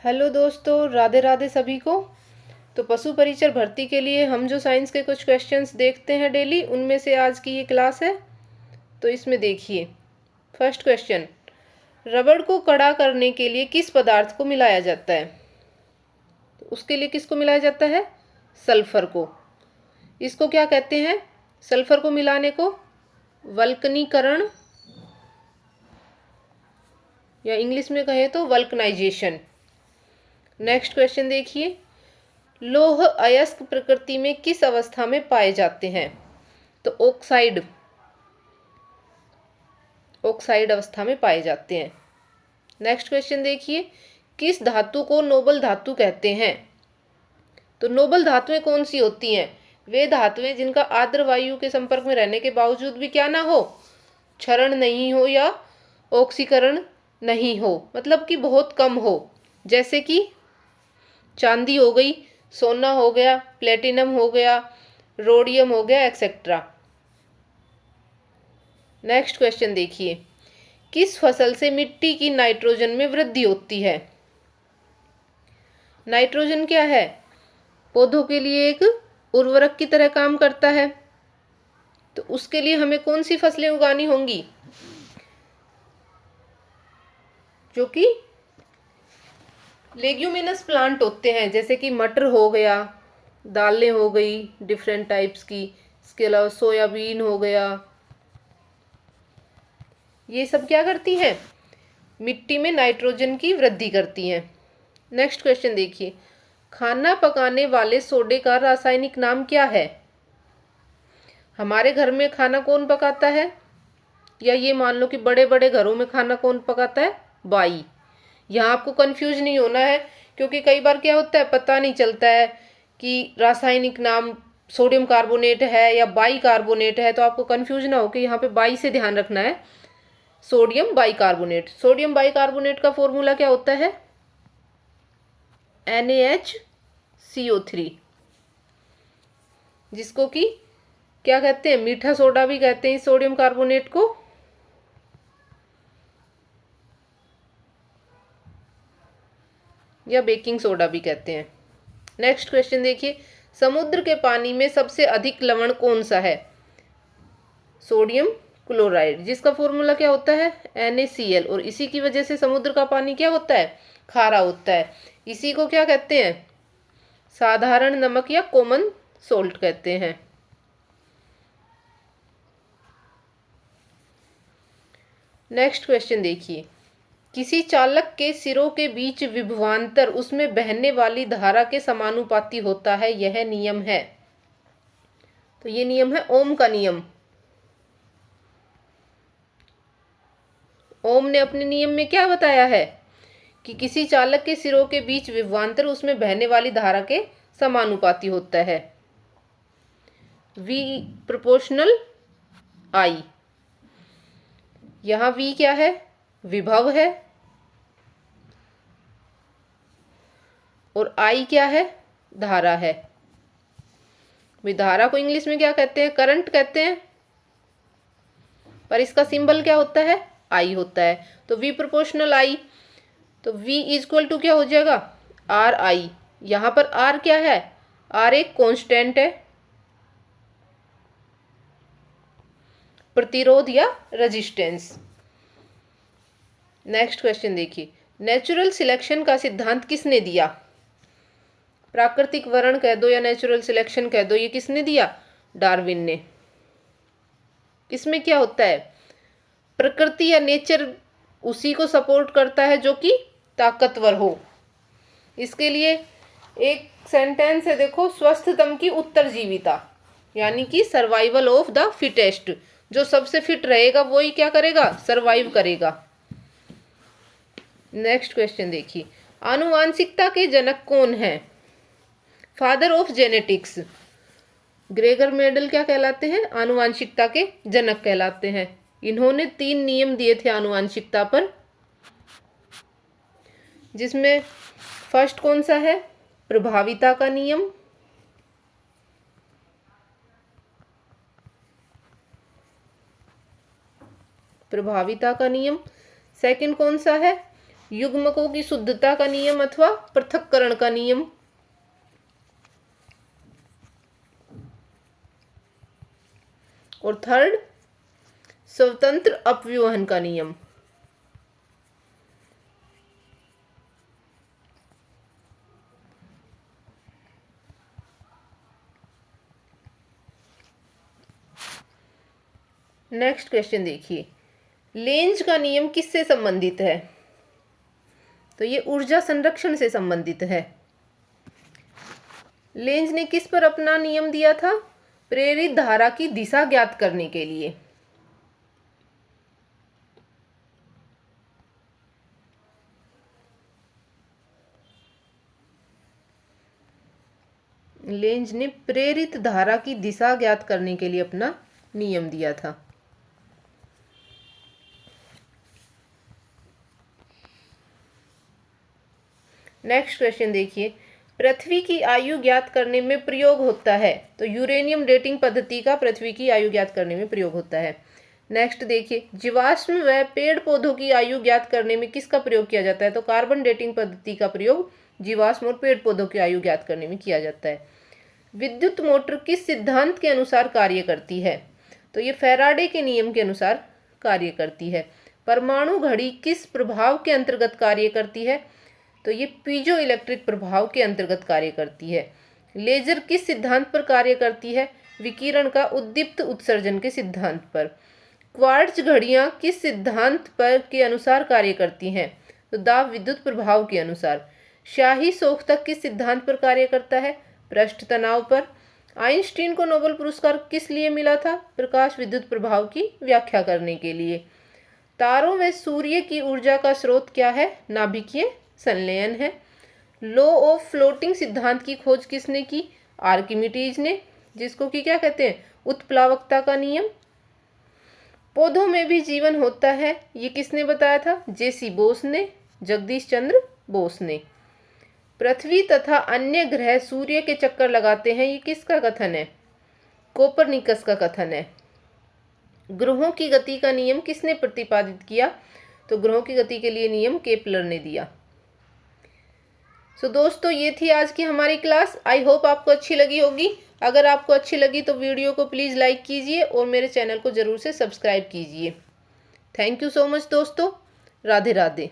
Hello दोस्तों, राधे राधे सभी को। तो पशु परिचर भर्ती के लिए हम जो साइंस के कुछ क्वेश्चंस देखते हैं डेली, उनमें से आज की ये क्लास है। तो इसमें देखिए, फर्स्ट क्वेश्चन, रबड़ को कड़ा करने के लिए किस पदार्थ को मिलाया जाता है? तो उसके लिए किसको मिलाया जाता है? सल्फर को। इसको क्या कहते हैं? सल्फर को मिलाने को वल्कनीकरण, या इंग्लिश में कहें तो वल्कनाइजेशन। नेक्स्ट क्वेश्चन देखिए, लौह अयस्क प्रकृति में किस अवस्था में पाए जाते हैं? तो ऑक्साइड अवस्था में पाए जाते हैं। नेक्स्ट क्वेश्चन देखिए, किस धातु को नोबल धातु कहते हैं? तो नोबल धातुएं कौन सी होती हैं? वे धातुएं जिनका आर्द्र वायु के संपर्क में रहने के बावजूद भी क्या ना हो, क्षरण नहीं हो या ऑक्सीकरण नहीं हो, मतलब कि बहुत कम हो। जैसे कि चांदी हो गई, सोना हो गया, प्लेटिनम हो गया, रोडियम हो गया, एक्सेट्रा। नेक्स्ट क्वेश्चन देखिए, किस फसल से मिट्टी की नाइट्रोजन में वृद्धि होती है? नाइट्रोजन क्या है? पौधों के लिए एक उर्वरक की तरह काम करता है। तो उसके लिए हमें कौन सी फसलें उगानी होंगी जो कि लेग्यूमिनस प्लांट होते हैं? जैसे कि मटर हो गया, दालें हो गई डिफरेंट टाइप्स की, इसके अलावा सोयाबीन हो गया। ये सब क्या करती हैं? मिट्टी में नाइट्रोजन की वृद्धि करती हैं। नेक्स्ट क्वेश्चन देखिए, खाना पकाने वाले सोडे का रासायनिक नाम क्या है? हमारे घर में खाना कौन पकाता है? या ये मान लो कि बड़े बड़े घरों में खाना कौन पकाता है? बाई। यहाँ आपको कंफ्यूज नहीं होना है, क्योंकि कई बार क्या होता है, पता नहीं चलता है कि रासायनिक नाम सोडियम कार्बोनेट है या बाई कार्बोनेट है। तो आपको कंफ्यूज ना हो कि यहाँ पे बाई से ध्यान रखना है, सोडियम बाइकार्बोनेट। सोडियम बाइकार्बोनेट का फॉर्मूला क्या होता है? NaHCO3, जिसको कि क्या कहते हैं? मीठा सोडा भी कहते हैं सोडियम कार्बोनेट को। या बेकिंग सोडा भी कहते हैं। नेक्स्ट क्वेश्चन देखिए, समुद्र के पानी में सबसे अधिक लवण कौन सा है? सोडियम क्लोराइड, जिसका फॉर्मूला क्या होता है? NaCl। और इसी की वजह से समुद्र का पानी क्या होता है? खारा होता है। इसी को क्या कहते हैं? साधारण नमक या कॉमन सोल्ट कहते हैं। नेक्स्ट क्वेश्चन देखिए, किसी चालक के सिरों के बीच विभवांतर उसमें बहने वाली धारा के समानुपाती होता है, यह नियम है। तो ये नियम है ओम का नियम। ओम ने अपने नियम में क्या बताया है कि किसी चालक के सिरों के बीच विभवांतर उसमें बहने वाली धारा के समानुपाती होता है। V proportional I। यहां V क्या है? विभव है। और I क्या है? धारा है। धारा को इंग्लिश में क्या कहते हैं? करंट कहते हैं। पर इसका सिंबल क्या होता है? I होता है। तो V प्रोपोर्शनल I, तो V इक्वल टू क्या हो जाएगा? RI। यहां पर R क्या है? R एक कांस्टेंट है, प्रतिरोध या रेजिस्टेंस। नेक्स्ट क्वेश्चन देखिए, नेचुरल सिलेक्शन का सिद्धांत किसने दिया? प्राकृतिक वर्ण कह दो या नेचुरल सिलेक्शन कह दो, ये किसने दिया? डार्विन ने। इसमें क्या होता है? प्रकृति या नेचर उसी को सपोर्ट करता है जो कि ताकतवर हो। इसके लिए एक सेंटेंस है, देखो, स्वस्थतम की उत्तरजीविता, यानी कि सर्वाइवल ऑफ द फिटेस्ट। जो सबसे फिट रहेगा वही क्या करेगा? सर्वाइव करेगा। नेक्स्ट क्वेश्चन देखिए, आनुवांशिकता के जनक कौन है? Father of genetics. Gregor Mendel क्या कहलाते हैं? आनुवांशिकता के जनक कहलाते हैं। इन्होंने 3 नियम दिए थे आनुवांशिकता पर, जिसमें फर्स्ट कौन सा है? प्रभाविता का नियम। प्रभाविता का नियम। सेकंड कौन सा है? युग्मकों की शुद्धता का नियम अथवा पृथक्करण का नियम। और थर्ड, स्वतंत्र अपव्यूहन का नियम। नेक्स्ट क्वेश्चन देखिए, लेंज का नियम किससे संबंधित है? तो ये ऊर्जा संरक्षण से संबंधित है। लेंज ने किस पर अपना नियम दिया था? प्रेरित धारा की दिशा ज्ञात करने के लिए। लेंज ने प्रेरित धारा की दिशा ज्ञात करने के लिए अपना नियम दिया था। नेक्स्ट क्वेश्चन देखिए, पृथ्वी की आयु ज्ञात करने में प्रयोग होता है। तो यूरेनियम डेटिंग पद्धति का पृथ्वी की आयु ज्ञात करने में प्रयोग होता है। नेक्स्ट देखिए, जीवाश्म व पेड़ पौधों की आयु ज्ञात करने में किसका प्रयोग किया जाता है? तो कार्बन डेटिंग पद्धति का प्रयोग जीवाश्म और पेड़ पौधों की आयु ज्ञात करने में किया जाता है। विद्युत मोटर किस सिद्धांत के अनुसार कार्य करती है? तो ये फैराडे के नियम के अनुसार कार्य करती है। परमाणु घड़ी किस प्रभाव के अंतर्गत कार्य करती है? तो ये पीजो इलेक्ट्रिक प्रभाव के अंतर्गत कार्य करती है। लेजर किस सिद्धांत पर कार्य करती है? विकिरण का उद्दीप्त उत्सर्जन के सिद्धांत पर। क्वार्ट्ज घड़ियां किस सिद्धांत पर के अनुसार कार्य करती हैं? तो दाब विद्युत प्रभाव के अनुसार। शाही सोखता किस सिद्धांत पर कार्य करता है? पृष्ठ तनाव पर। आइंस्टीन को नोबेल पुरस्कार किस लिए मिला था? प्रकाश विद्युत प्रभाव की व्याख्या करने के लिए। तारों व सूर्य की ऊर्जा का स्रोत क्या है? नाभिकीय संलयन है। लॉ ऑफ फ्लोटिंग सिद्धांत की खोज किसने की? आर्किमिडीज ने, जिसको कि क्या कहते हैं? उत्प्लावकता का नियम। पौधों में भी जीवन होता है, ये किसने बताया था? जेसी बोस ने, जगदीश चंद्र बोस ने। पृथ्वी तथा अन्य ग्रह सूर्य के चक्कर लगाते हैं, ये किसका कथन है? कोपरनिकस का कथन है। ग्रहों की गति का नियम किसने प्रतिपादित किया? तो ग्रहों की गति के लिए नियम केपलर ने दिया। दोस्तों, ये थी आज की हमारी क्लास। आई होप आपको अच्छी लगी होगी। अगर आपको अच्छी लगी तो वीडियो को प्लीज़ लाइक कीजिए और मेरे चैनल को ज़रूर से सब्सक्राइब कीजिए। थैंक यू सो मच दोस्तों। राधे राधे।